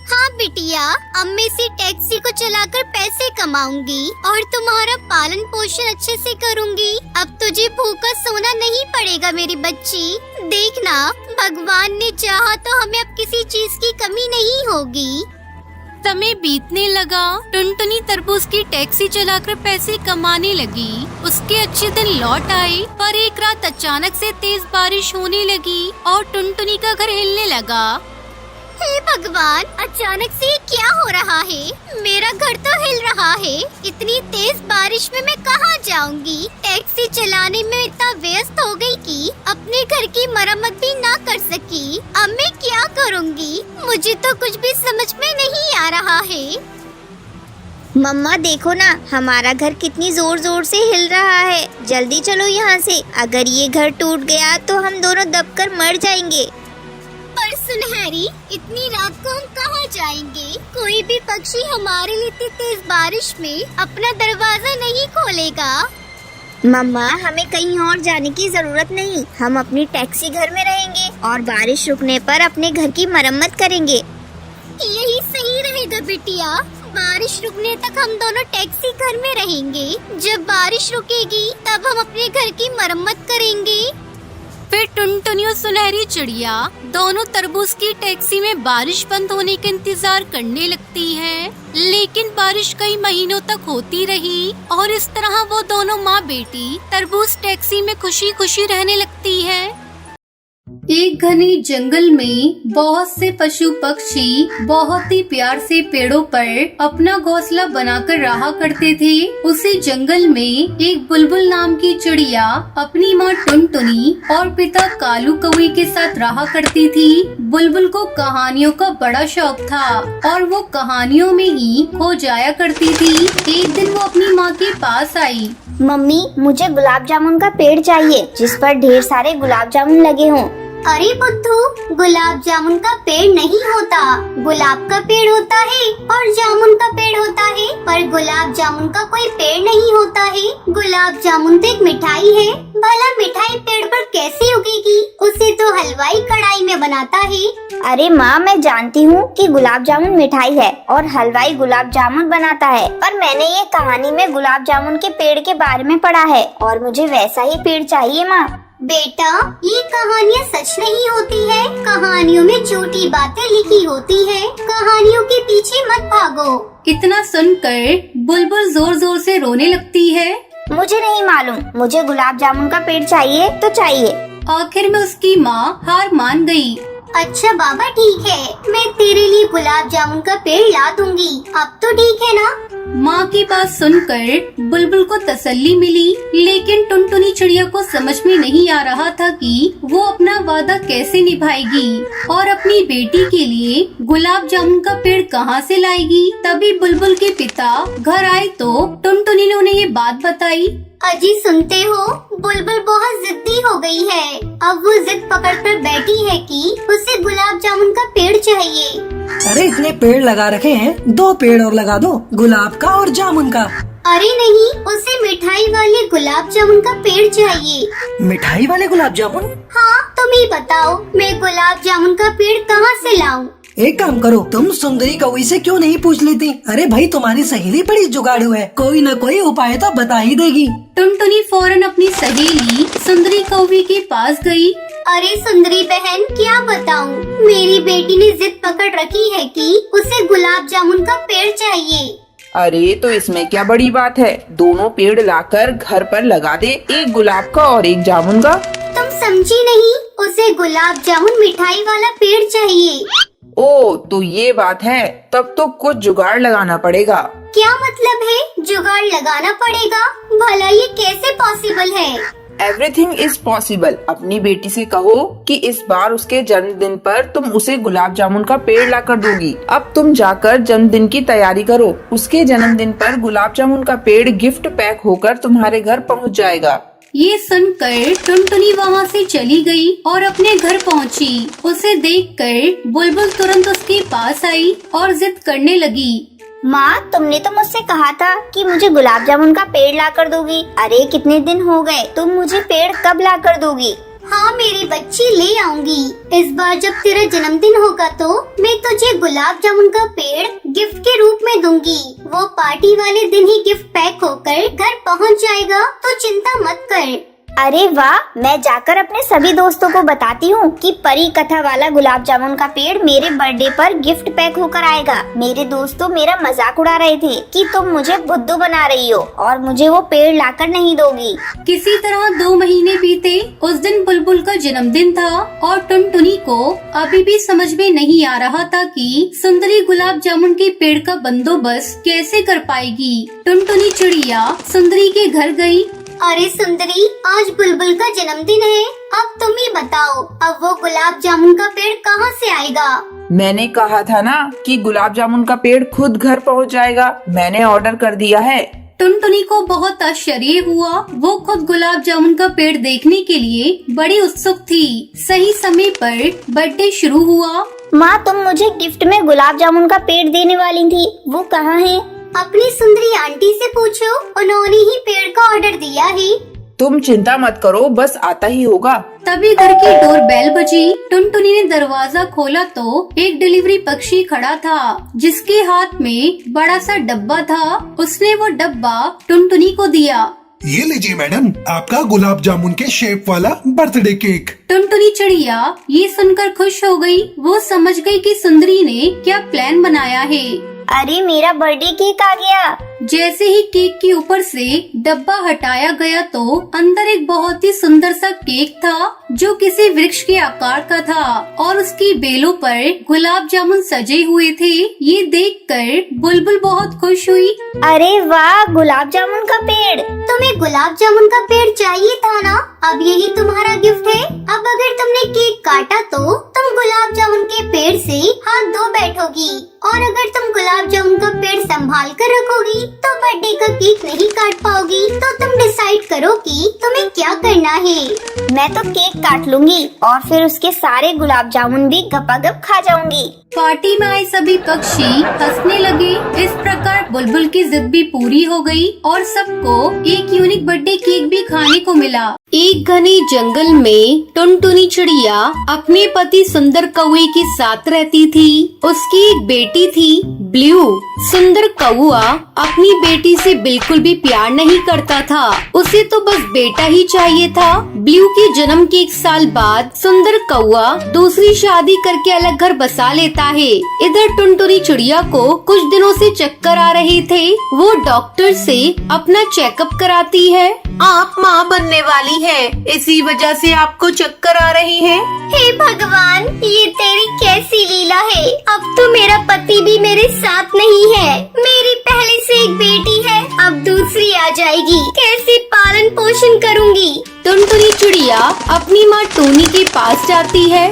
हाँ बिटिया, अब मैं इसी टैक्सी को चलाकर पैसे कमाऊंगी और तुम्हारा पालन पोषण अच्छे से करूंगी। अब तुझे भूखा सोना नहीं पड़ेगा मेरी बच्ची। देखना, भगवान ने चाहा तो हमें अब किसी चीज की कमी नहीं होगी। समय बीतने लगा। टुनटुनी तरबूज की टैक्सी चलाकर पैसे कमाने लगी। उसके अच्छे दिन लौट आए, पर एक रात अचानक से तेज बारिश होने लगी और टुनटुनी का घर हिलने लगा। हे भगवान, अचानक से ये क्या हो रहा है? मेरा घर तो हिल रहा है। इतनी तेज बारिश में मैं कहाँ जाऊंगी? टैक्सी चलाने में इतना व्यस्त हो गई कि अपने घर की मरम्मत भी ना कर सकी। अब मैं क्या करूंगी? मुझे तो कुछ भी समझ में नहीं आ रहा है। मम्मा देखो ना, हमारा घर कितनी जोर जोर से हिल रहा है। जल्दी चलो यहाँ से, अगर ये घर टूट गया तो हम दोनों दबकर मर जाएंगे। पर सुनहरी, इतनी रात को हम कहाँ जाएंगे? कोई भी पक्षी हमारे लिए इतनी तेज बारिश में अपना दरवाजा नहीं खोलेगा। मम्मा, हमें कहीं और जाने की जरूरत नहीं। हम अपनी टैक्सी घर में रहेंगे और बारिश रुकने पर अपने घर की मरम्मत करेंगे। यही सही रहेगा बिटिया। बारिश रुकने तक हम दोनों टैक्सी घर में रहेंगे। जब बारिश रुकेगी तब हम अपने घर की मरम्मत करेंगे। फिर टुनटुनी और सुनहरी चिड़िया दोनों तरबूज की टैक्सी में बारिश बंद होने का इंतजार करने लगती हैं। लेकिन बारिश कई महीनों तक होती रही और इस तरह वो दोनों माँ बेटी तरबूज टैक्सी में खुशी खुशी रहने लगती है। एक घने जंगल में बहुत से पशु पक्षी बहुत ही प्यार से पेड़ों पर अपना घोंसला बनाकर रहा करते थे। उसी जंगल में एक बुलबुल नाम की चिड़िया अपनी माँ टुनटुनी और पिता कालू कौवे के साथ रहा करती थी। बुलबुल को कहानियों का बड़ा शौक था और वो कहानियों में ही खो जाया करती थी। एक दिन वो अपनी माँ के पास आई। मम्मी, मुझे गुलाब जामुन का पेड़ चाहिए जिस पर ढेर सारे गुलाब जामुन लगे हों। अरे बुद्धू, गुलाब जामुन का पेड़ नहीं होता। गुलाब का पेड़ होता है और जामुन का पेड़ होता है, पर गुलाब जामुन का कोई पेड़ नहीं होता है। गुलाब जामुन तो एक मिठाई है। भला मिठाई पेड़ पर कैसे उगेगी? उसे तो हलवाई कढ़ाई में बनाता है। अरे माँ, मैं जानती हूँ कि गुलाब जामुन मिठाई है और हलवाई गुलाब जामुन बनाता है, पर मैंने ये कहानी में गुलाब जामुन के पेड़ के बारे में पढ़ा है और मुझे वैसा ही पेड़ चाहिए माँ। बेटा, ये कहानियाँ सच नहीं होती है। कहानियों में झूठी बातें लिखी होती है। कहानियों के पीछे मत भागो। इतना सुनकर बुलबुल जोर जोर से रोने लगती है। मुझे नहीं मालूम, मुझे गुलाब जामुन का पेड़ चाहिए तो चाहिए। आखिर में उसकी माँ हार मान गई। अच्छा बाबा, ठीक है, मैं तेरे लिए गुलाब जामुन का पेड़ ला दूंगी। अब तो ठीक है ना? माँ की बात सुनकर बुलबुल को तसल्ली मिली, लेकिन टुनटुनी चिड़िया को समझ में नहीं आ रहा था कि वो अपना वादा कैसे निभाएगी और अपनी बेटी के लिए गुलाब जामुन का पेड़ कहाँ से लाएगी। तभी बुलबुल के पिता घर आए तो टुनटुनी ने उन्हें ये बात बताई। अजी, सुनते हो? बुलबुल बहुत जिद्दी हो गई है। अब वो जिद पकड़कर बैठी है कि उसे गुलाब जामुन का पेड़ चाहिए। अरे इतने पेड़ लगा रखे हैं, 2 पेड़ और लगा दो, गुलाब का और जामुन का। अरे नहीं, उसे मिठाई वाले गुलाब जामुन का पेड़ चाहिए। मिठाई वाले गुलाब जामुन? हाँ, तुम ही बताओ, मैं गुलाब जामुन का पेड़ कहाँ से लाऊं? एक काम करो, तुम सुंदरी कौवी से क्यों नहीं पूछ लेती? अरे भाई, तुम्हारी सहेली बड़ी जुगाड़ू है, कोई न कोई उपाय तो बता ही देगी। टुनटुनी फौरन अपनी सहेली सुंदरी कौवी के पास गई। अरे सुंदरी बहन, क्या बताऊं? मेरी बेटी ने जिद पकड़ रखी है कि उसे गुलाब जामुन का पेड़ चाहिए। अरे तो इसमें क्या बड़ी बात है, दोनों पेड़ लाकर घर पर लगा दे, एक गुलाब का और एक जामुन का। तुम समझी नहीं, उसे गुलाब जामुन मिठाई वाला पेड़ चाहिए। ओ, तो ये बात है, तब तो कुछ जुगाड़ लगाना पड़ेगा। क्या मतलब है जुगाड़ लगाना पड़ेगा? भला ये कैसे पॉसिबल है? Everything is possible. अपनी बेटी से कहो कि इस बार उसके जन्मदिन पर तुम उसे गुलाब जामुन का पेड़ लाकर दोगी। अब तुम जाकर जन्मदिन की तैयारी करो। उसके जन्मदिन पर गुलाब जामुन का पेड़ गिफ्ट पैक होकर तुम्हारे घर पहुंच जाएगा। ये सुनकर टुनटुनी वहाँ से चली गई और अपने घर पहुँची। उसे देखकर बुलबुल तुरंत उसके पास आई और जिद करने लगी। माँ, तुमने तो मुझसे कहा था कि मुझे गुलाब जामुन का पेड़ ला कर दोगी। अरे कितने दिन हो गए, तुम मुझे पेड़ कब ला कर दोगी? हाँ मेरी बच्ची, ले आऊंगी। इस बार जब तेरा जन्मदिन होगा तो मैं तुझे गुलाब जामुन का पेड़ गिफ्ट के रूप में दूंगी। वो पार्टी वाले दिन ही गिफ्ट पैक होकर घर पहुंच जाएगा, तो चिंता मत कर। अरे वाह, मैं जाकर अपने सभी दोस्तों को बताती हूँ कि परी कथा वाला गुलाब जामुन का पेड़ मेरे बर्थडे पर गिफ्ट पैक होकर आएगा। मेरे दोस्तों मेरा मजाक उड़ा रहे थे कि तुम मुझे बुद्धू बना रही हो और मुझे वो पेड़ लाकर नहीं दोगी। किसी तरह 2 महीने बीते। उस दिन बुलबुल का जन्मदिन था और टुनटुनी को अभी भी समझ में नहीं आ रहा था कि सुंदरी गुलाब जामुन के पेड़ का बंदोबस्त कैसे कर पाएगी। टुनटुनी चिड़िया सुंदरी के घर गई। अरे सुंदरी, आज बुलबुल का जन्मदिन है, अब तुम ही बताओ, अब वो गुलाब जामुन का पेड़ कहाँ से आएगा? मैंने कहा था ना कि गुलाब जामुन का पेड़ खुद घर पहुंच जाएगा। मैंने ऑर्डर कर दिया है। टुनटुनी को बहुत आश्चर्य हुआ। वो खुद गुलाब जामुन का पेड़ देखने के लिए बड़ी उत्सुक थी। सही समय पर बर्थडे शुरू हुआ। माँ, तुम मुझे गिफ्ट में गुलाब जामुन का पेड़ देने वाली थी, वो कहाँ है? अपनी सुंदरी आंटी से पूछो, उन्होंने ही पेड़ का ऑर्डर दिया है। तुम चिंता मत करो, बस आता ही होगा। तभी घर की डोर बेल बजी। टुनटुनी ने दरवाजा खोला तो एक डिलीवरी पक्षी खड़ा था, जिसके हाथ में बड़ा सा डब्बा था। उसने वो डब्बा टुनटुनी को दिया। ये लीजिए मैडम, आपका गुलाब जामुन के शेप वाला बर्थडे केक। टुनटुनी चिड़िया ये सुनकर खुश हो गई। वो समझ गई कि सुंदरी ने क्या प्लान बनाया है। अरे मेरा बर्थडे केक आ गया। जैसे ही केक के ऊपर से डब्बा हटाया गया तो अंदर एक बहुत ही सुंदर सा केक था, जो किसी वृक्ष के आकार का था और उसकी बेलों पर गुलाब जामुन सजे हुए थे। ये देखकर बुलबुल बहुत खुश हुई। अरे वाह, गुलाब जामुन का पेड़। तुम्हें गुलाब जामुन का पेड़ चाहिए था ना? अब यही तुम्हारा गिफ्ट है। अब अगर तुमने केक काटा तो तुम गुलाब जामुन के पेड़ से हाथ धो बैठोगी, और अगर तुम गुलाब जामुन का पेड़ संभाल कर रखोगी तो बर्थडे का केक नहीं काट पाओगी। तो तुम डिसाइड करो कि तुम्हें क्या करना है। मैं तो केक काट लूंगी और फिर उसके सारे गुलाब जामुन भी गपागप खा जाऊंगी। पार्टी में आए सभी पक्षी हंसने लगे। इस प्रकार बुलबुल की जिद भी पूरी हो गई और सबको एक यूनिक बर्थडे केक भी खाने को मिला। एक घने जंगल में टुनटुनी चिड़िया अपने पति सुंदर कौवे के साथ रहती थी। उसकी एक बेटी थी ब्लू। सुंदर कौवा अपनी बेटी से बिल्कुल भी प्यार नहीं करता था। उसे तो बस बेटा ही चाहिए था। ब्लू के जन्म के 1 साल बाद सुंदर कौवा दूसरी शादी करके अलग घर बसा लेता है। इधर टुनटुनी चिड़िया को कुछ दिनों से चक्कर आ रहे थे। वो डॉक्टर से अपना चेकअप कराती है। आप माँ बनने वाली है, इसी वजह से आपको चक्कर आ रही है। हे भगवान, ये तेरी कैसी लीला है। अब तो मेरा पति भी मेरे साथ नहीं है। मेरी पहले से एक बेटी है, अब दूसरी आ जाएगी। कैसे पालन पोषण करूँगी? टुनटुनी चिड़िया अपनी माँ टूनी के पास जाती है।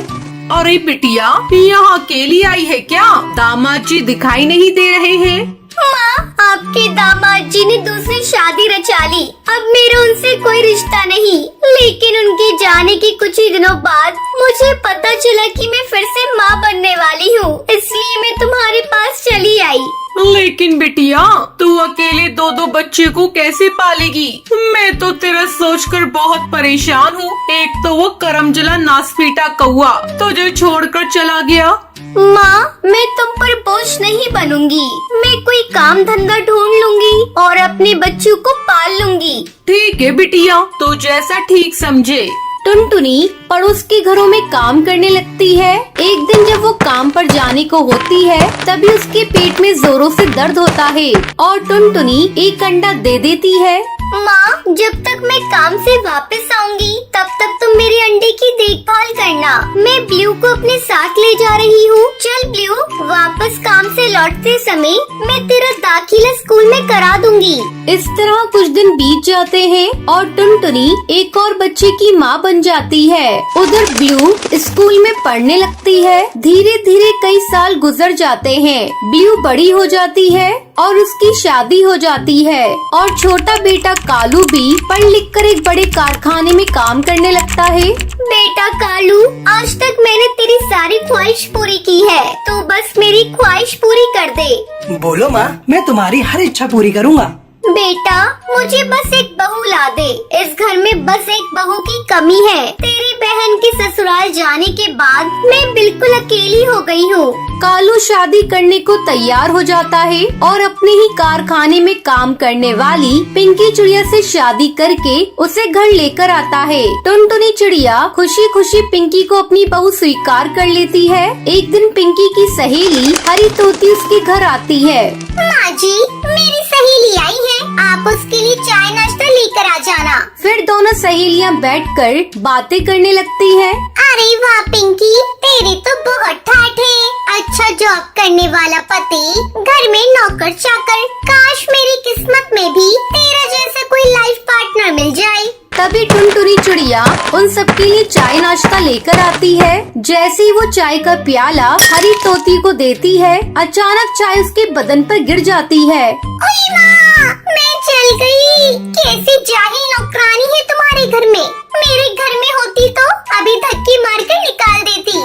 अरे बिटिया, यहाँ अकेली आई है क्या? दामाद जी दिखाई नहीं दे रहे हैं। माँ, आपके दामाद जी ने दूसरी शादी रचा ली। अब मेरा उनसे कोई रिश्ता नहीं। लेकिन उनके जाने के कुछ ही दिनों बाद मुझे पता चला कि मैं फिर से माँ बनने वाली हूँ, इसलिए मैं तुम्हारे पास चली आई। लेकिन बिटिया, तू अकेले 2 बच्चे को कैसे पालेगी? मैं तो तेरा सोचकर बहुत परेशान हूँ। एक तो वो करमजला नासपीटा कौवा तुझे छोड़कर चला गया। माँ, मैं तुम पर बोझ नहीं बनूंगी। मैं कोई काम धंधा ढूंढ लूंगी और अपने बच्चों को पाल लूंगी। ठीक है बिटिया, तू जैसा ठीक समझे। टुनटुनी पड़ोस के घरों में काम करने लगती है। एक दिन जब वो काम पर जाने को होती है, तभी उसके पेट में जोरों से दर्द होता है और टुनटुनी एक अंडा दे देती है। माँ, जब तक मैं काम से वापस आऊंगी तब तक तुम मेरे अंडे की देखभाल करना। करना, मैं ब्लू को अपने साथ ले जा रही हूँ। चल ब्लू, वापस काम से लौटते समय मैं तेरा दाखिला स्कूल में करा दूंगी। इस तरह कुछ दिन बीत जाते हैं और टुनटुनी एक और बच्चे की माँ बन जाती है। उधर ब्लू स्कूल में पढ़ने लगती है। धीरे धीरे कई साल गुजर जाते हैं। ब्लू बड़ी हो जाती है और उसकी शादी हो जाती है और छोटा बेटा कालू भी पढ़ लिख कर एक बड़े कारखाने में काम करने लगता है। बेटा कालू, आज तक मैंने तेरी सारी ख्वाहिश पूरी की है, तो बस मेरी ख्वाहिश पूरी कर दे। बोलो माँ, मैं तुम्हारी हर इच्छा पूरी करूँगा। बेटा, मुझे बस एक बहू ला दे। इस घर में बस एक बहू की कमी है। तेरी बहन के ससुराल जाने के बाद मैं बिल्कुल अकेली हो गई हूँ। कालू शादी करने को तैयार हो जाता है और अपने ही कारखाने में काम करने वाली पिंकी चिड़िया से शादी करके उसे घर लेकर आता है। टुनटुनी चिड़िया खुशी खुशी पिंकी को अपनी बहू स्वीकार कर लेती है। एक दिन पिंकी की सहेली हरी तोती उसके घर आती है। माँ जी, मेरी सहेली आई है, आप उसके लिए चाय नाश्ता लेकर आ जाना। फिर दोनों सहेलियां बैठकर बातें करने लगती है। अरे वाह पिंकी, तेरी तो बहुत ठाठ है। अच्छा जॉब करने वाला पति, घर में नौकर चाकर। काश मेरी किस्मत में भी तेरा जैसा कोई लाइफ पार्टनर मिल जाए। तभी टुनटुनी चिड़िया उन सबके लिए चाय नाश्ता लेकर आती है। जैसे ही वो चाय का प्याला हरी तोती को देती है, अचानक चाय उसके बदन पर गिर जाती है। ओए माँ, मैं चल गई। कैसी जाहिल नौकरानी है तुम्हारे घर में। मेरे घर में होती तो अभी धक्के मारकर निकाल देती।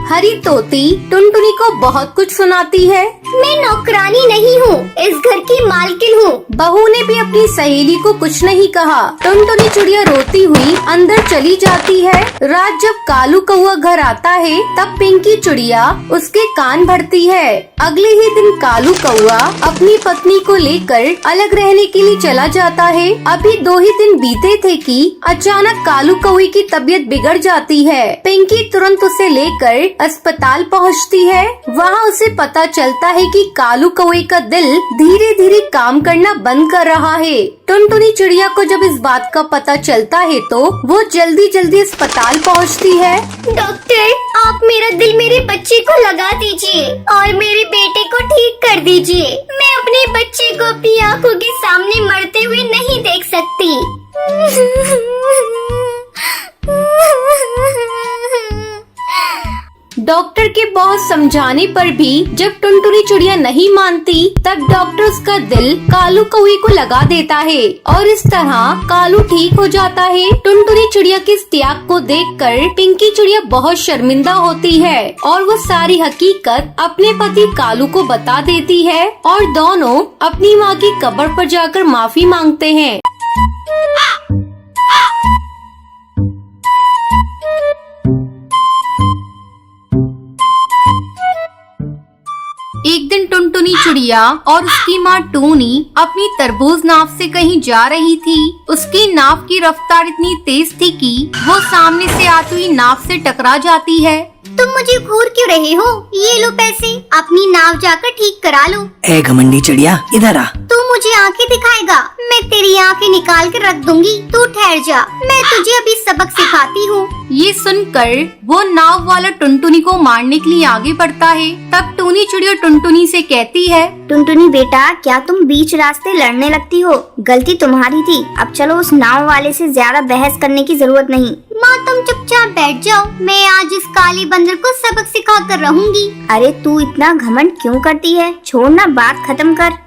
हरी तोती टुनटुनी को बहुत कुछ सुनाती है। मैं नौकरानी नहीं हूँ, इस घर की मालकिन हूँ। बहू ने भी अपनी सहेली को कुछ नहीं कहा। टुनटुनी चिड़िया रोती हुई अंदर चली जाती है। रात जब कालू कौआ घर आता है, तब पिंकी चिड़िया उसके कान भरती है। अगले ही दिन कालू कौआ अपनी पत्नी को लेकर अलग रहने के लिए चला जाता है। अभी 2 ही दिन बीते थे कि अचानक कालू कौए की तबीयत बिगड़ जाती है। पिंकी तुरंत उसे लेकर अस्पताल पहुंचती है। वहां उसे पता चलता है कि कालू कौए का दिल धीरे धीरे काम करना बंद कर रहा है। टुनटुनी चिड़िया को जब इस बात का पता चलता है तो वो जल्दी जल्दी अस्पताल पहुंचती है। डॉक्टर, आप मेरा दिल मेरे बच्चे को लगा दीजिए और मेरे बेटे को ठीक कर दीजिए। मैं अपने बच्चे को अपनी आंखों के सामने मरते हुए नहीं देख सकती। डॉक्टर के बहुत समझाने पर भी जब टुनटुनी चिड़िया नहीं मानती, तब डॉक्टर उसका दिल कालू कौए को लगा देता है और इस तरह कालू ठीक हो जाता है। टुनटुनी चिड़िया के इस त्याग को देखकर पिंकी चिड़िया बहुत शर्मिंदा होती है और वो सारी हकीकत अपने पति कालू को बता देती है और दोनों अपनी माँ की कब्र पर जाकर माफी मांगते हैं। एक दिन टुनटुनी चिड़िया और उसकी माँ टूनी अपनी तरबूज नाव से कहीं जा रही थी। उसकी नाव की रफ्तार इतनी तेज थी कि वो सामने से आती हुई नाव से टकरा जाती है। तुम मुझे घूर क्यों रहे हो? ये लो पैसे, अपनी नाव जाकर ठीक करा लो। ए घमंडी चिड़िया, इधर आ। तू मुझे आंखें दिखाएगा, मैं तेरी आंखें निकाल कर रख दूंगी। तू ठहर जा, मैं तुझे अभी सबक सिखाती हूँ। ये सुनकर वो नाव वाला टुनटुनी को मारने के लिए आगे बढ़ता है। तब टूनी चिड़िया टुनटुनी से कहती है, टुनटुनी बेटा, क्या तुम बीच रास्ते लड़ने लगती हो? गलती तुम्हारी थी। अब चलो, उस नाव वाले से ज्यादा बहस करने की जरूरत नहीं। माँ, तुम चुपचाप बैठ जाओ, मैं आज इस काले बंदर को सबक सिखा कर रहूंगी। अरे तू इतना घमंड क्यों करती है? छोड़ ना, बात खत्म कर।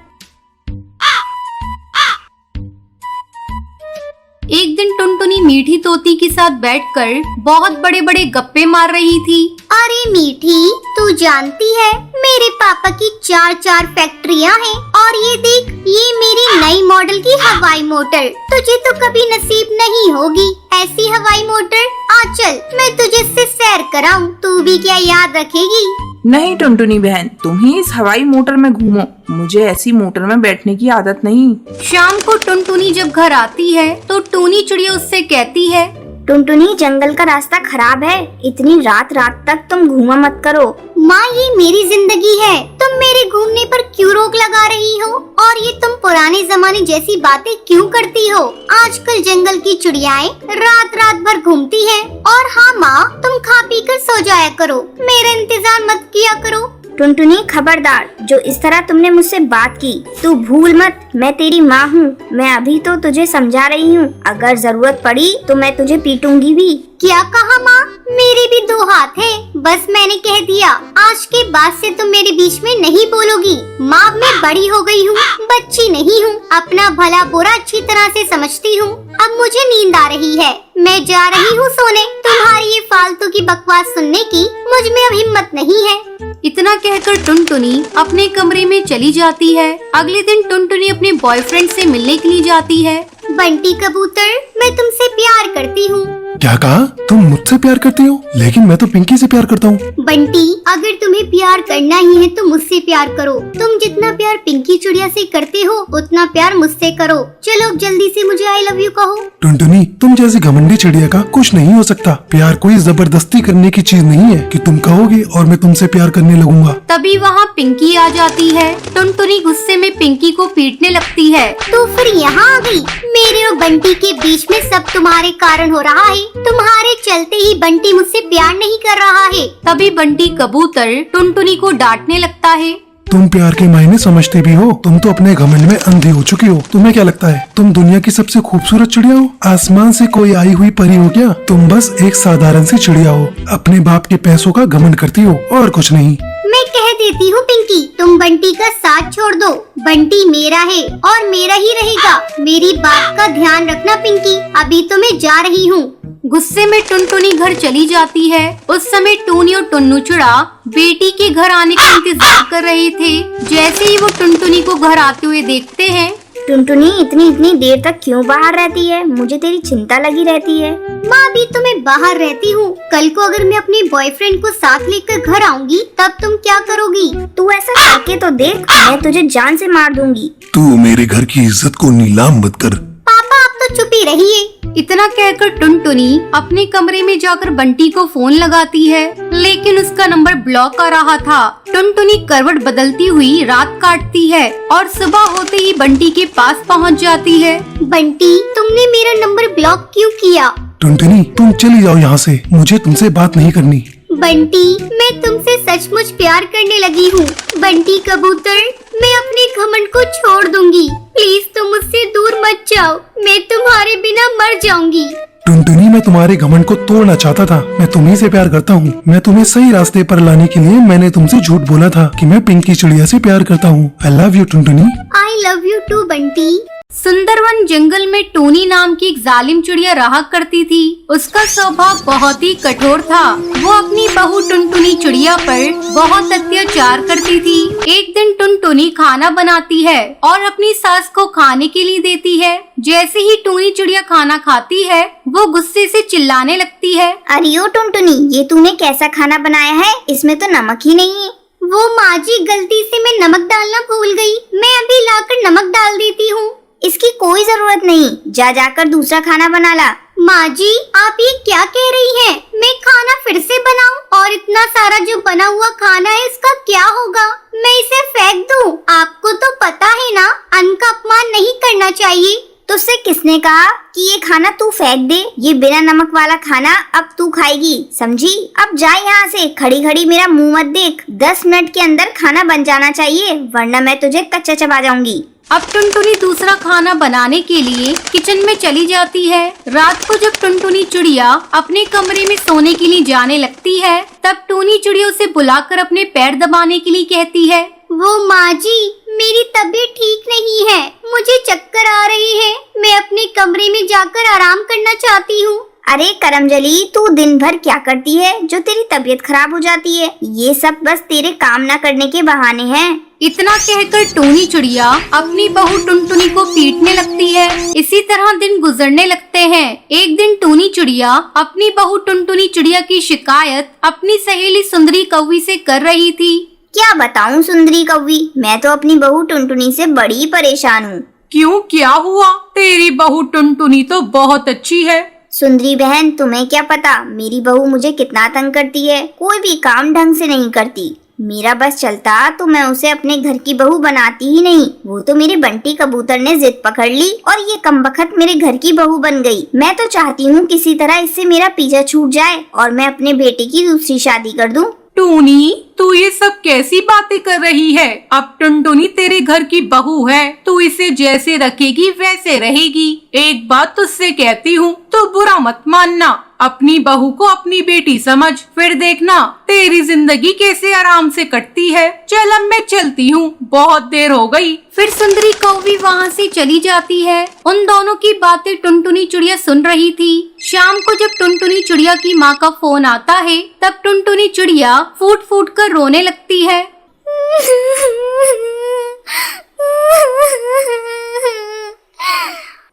एक दिन टुनटुनी मीठी तोती के साथ बैठकर बहुत बड़े बड़े गप्पे मार रही थी। अरे मीठी, तू जानती है मेरे पापा की 4 फैक्ट्रियाँ हैं और ये देख, ये मेरी नई मॉडल की हवाई मोटर। तुझे तो कभी नसीब नहीं होगी ऐसी हवाई मोटर। आ चल, मैं तुझे इससे सैर कराऊं, तू भी क्या याद रखेगी? नहीं टुनटुनी बहन, तुम ही इस हवाई मोटर में घूमो, मुझे ऐसी मोटर में बैठने की आदत नहीं। शाम को टुनटुनी जब घर आती है तो टूनी चिड़िया उससे कहती है, टुनटुनी, जंगल का रास्ता खराब है, इतनी रात रात तक तुम घूमा मत करो। माँ, ये मेरी जिंदगी है, तुम मेरे घूमने पर क्यों रोक लगा रही हो? और ये तुम पुराने जमाने जैसी बातें क्यों करती हो? आजकल जंगल की चिड़ियाएं रात रात भर घूमती हैं। और हाँ माँ, तुम खा पी कर सो जाया करो, मेरा इंतजार मत किया करो। टुनटुनी, खबरदार, जो इस तरह तुमने मुझसे बात की, तू भूल मत, मैं तेरी माँ हूँ। मैं अभी तो तुझे समझा रही हूँ, अगर जरूरत पड़ी तो मैं तुझे पीटूंगी भी। क्या कहा माँ? मेरे भी दो हाथ हैं, बस मैंने कह दिया। आज के बाद से तुम मेरे बीच में नहीं बोलोगी। माँ, मैं बड़ी हो गई हूँ, बच्ची नहीं हूँ, अपना भला बुरा अच्छी तरह से समझती हूँ। अब मुझे नींद आ रही है, मैं जा रही हूँ सोने। तुम्हारी ये फालतू की बकवास सुनने की मुझ में अब हिम्मत नहीं है। इतना कहकर टुनटुनी अपने कमरे में चली जाती है। अगले दिन टुनटुनी अपने बॉयफ्रेंड से मिलने के लिए जाती है। बंटी कबूतर, मैं तुमसे प्यार करती हूँ। क्या कहा? तुम मुझसे प्यार करती हो? लेकिन मैं तो पिंकी से प्यार करता हूँ। बंटी, अगर तुम्हें प्यार करना ही है तो मुझसे प्यार करो। तुम जितना प्यार पिंकी चिड़िया से करते हो उतना प्यार मुझसे करो। चलो अब जल्दी से मुझे आई लव यू कहो। टुनटुनी, तुम जैसी घमंडी चिड़िया का कुछ नहीं हो सकता। प्यार कोई जबरदस्ती करने की चीज नहीं है कि तुम कहोगे और मैं तुमसे प्यार करने लगूंगा। तभी वहाँ पिंकी आ जाती है। टुनटुनी गुस्से में पिंकी को पीटने लगती है। तो फिर यहाँ आ गई। मेरे और बंटी के बीच में सब तुम्हारे कारण हो रहा है। तुम्हारे चलते ही बंटी मुझसे प्यार नहीं कर रहा है। तभी बंटी कबूतर टुनटुनी को डांटने लगता है। तुम प्यार के मायने समझते भी हो? तुम तो अपने घमंड में अंधे हो चुकी हो। तुम्हें क्या लगता है तुम दुनिया की सबसे खूबसूरत चिड़िया हो? आसमान से कोई आई हुई परी हो क्या? तुम बस एक साधारण सी चिड़िया हो, अपने बाप के पैसों का घमंड करती हो और कुछ नहीं। मैं कह देती हूँ पिंकी, तुम बंटी का साथ छोड़ दो। बंटी मेरा है और मेरा ही रहेगा। मेरी बात का ध्यान रखना पिंकी। अभी तो मैं जा रही हूँ। गुस्से में टुनटुनी घर चली जाती है। उस समय टूनी और टुन्नू चिड़ा बेटी के घर आने का इंतजार कर रहे थे। जैसे ही वो टुनटुनी को घर आते हुए देखते हैं। टुनटुनी, इतनी देर तक क्यों बाहर रहती है? मुझे तेरी चिंता लगी रहती है। माँ, अभी तो मैं बाहर रहती हूँ। कल को अगर मैं अपने बॉयफ्रेंड को साथ लेकर घर आऊंगी तब तुम क्या करोगी? तू ऐसा करके तो देख, मैं तुझे जान से मार दूंगी। तू मेरे घर की इज्जत को नीलाम मत कर। पापा, आप तो चुप ही रहिए। इतना कहकर टुनटुनी अपने कमरे में जाकर बंटी को फोन लगाती है, लेकिन उसका नंबर ब्लॉक आ रहा था। टुनटुनी करवट बदलती हुई रात काटती है और सुबह होते ही बंटी के पास पहुंच जाती है। बंटी, तुमने मेरा नंबर ब्लॉक क्यों किया? टुनटुनी, तुम चली जाओ यहाँ से, मुझे तुमसे बात नहीं करनी। बंटी, मैं तुमसे सचमुच प्यार करने लगी हूँ। बंटी कबूतर, मैं अपने घमंड को छोड़ दूंगी। प्लीज तुम मुझसे दूर मत जाओ, मैं तुम्हारे बिना मर जाऊंगी। टुनटुनी, मैं तुम्हारे घमंड को तोड़ना चाहता था। मैं तुम्ही से प्यार करता हूँ। मैं तुम्हें सही रास्ते पर लाने के लिए मैंने तुमसे झूठ बोला था कि मैं पिंकी चिड़िया से प्यार करता हूँ। आई love you Tuntuni. I love you too Bunty. Sundarvan जंगल में टोनी नाम की एक जालिम चिड़िया रहा करती थी। उसका स्वभाव बहुत ही कठोर था। वो अपनी बहू टुनटुनी चिड़िया पर बहुत अत्याचार करती थी। एक दिन टुनटुनी खाना बनाती है और अपनी सास को खाने के लिए देती है। जैसे ही टूनी चिड़िया खाना खाती है वो गुस्से से चिल्लाने लगती है। अरे ओ टुनटुनी, ये तूने कैसा खाना बनाया है? इसमें तो नमक ही नहीं है। वो माँ जी, गलती से मैं नमक डालना भूल गई। मैं अभी लाकर नमक डाल देती हूँ। इसकी कोई जरूरत नहीं, जा जाकर दूसरा खाना बना ला। माँ जी, आप ये क्या कह रही हैं? मैं खाना फिर से बनाऊं? और इतना सारा जो बना हुआ खाना है इसका क्या होगा? मैं इसे फेंक दूं? आपको तो पता है ना, अन्न का अपमान नहीं करना चाहिए। तुझसे किसने कहा कि ये खाना तू फेंक दे? ये बिना नमक वाला खाना अब तू खाएगी, समझी? अब जा यहाँ से, खड़ी खड़ी मेरा मुंह मत देख। 10 मिनट के अंदर खाना बन जाना चाहिए, वरना मैं तुझे कच्चा चबा जाऊंगी। अब टुनटुनी दूसरा खाना बनाने के लिए किचन में चली जाती है। रात को जब टुनटुनी चिड़िया अपने कमरे में सोने के लिए जाने लगती है, तब टूनी चिड़िया उसे बुलाकर अपने पैर दबाने के लिए कहती है। वो माँ जी, मेरी तबीयत ठीक नहीं है, मुझे चक्कर आ रही है। मैं अपने कमरे में जाकर आराम करना चाहती हूँ। अरे करमजली, तू दिन भर क्या करती है जो तेरी तबीयत खराब हो जाती है? ये सब बस तेरे काम न करने के बहाने हैं। इतना कहकर टूनी चिड़िया अपनी बहू टुनटुनी को पीटने लगती है। इसी तरह दिन गुजरने लगते हैं। एक दिन टूनी चिड़िया अपनी बहू टुनटुनी चिड़िया की शिकायत अपनी सहेली सुंदरी कौवी से कर रही थी। क्या बताऊं सुंदरी कौवी, मैं तो अपनी बहू टुनटुनी से बड़ी परेशान हूँ। क्यों, क्या हुआ? तेरी बहू टुनटुनी तो बहुत अच्छी है। सुंदरी बहन, तुम्हें क्या पता मेरी बहू मुझे कितना तंग करती है। कोई भी काम ढंग से नहीं करती। मेरा बस चलता तो मैं उसे अपने घर की बहू बनाती ही नहीं। वो तो मेरे बंटी कबूतर ने जिद पकड़ ली और ये कमबख्त मेरे घर की बहू बन गई। मैं तो चाहती हूँ किसी तरह इससे मेरा पीछा छूट जाए और मैं अपने बेटे की दूसरी शादी कर दूँ। टूनी, तू ये सब कैसी बातें कर रही है? अब टुनटुनी तेरे घर की बहू है, तू इसे जैसे रखेगी वैसे रहेगी। एक बात तुझसे कहती हूँ, तो बुरा मत मानना। अपनी बहू को अपनी बेटी समझ, फिर देखना तेरी जिंदगी कैसे आराम से कटती है। चल अब मैं चलती हूँ, बहुत देर हो गई। फिर सुंदरी कौवी वहाँ से चली जाती है। उन दोनों की बातें टुनटुनी चिड़िया सुन रही थी। शाम को जब टुनटुनी चिड़िया की माँ का फोन आता है, तब टुनटुनी चिड़िया फूट फूट कर रोने लगती है।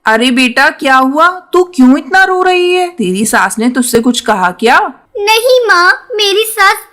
अरे बेटा, क्या हुआ? तू क्यों इतना रो रही है? तेरी सास ने तुझसे कुछ कहा क्या? नहीं माँ, मेरी सास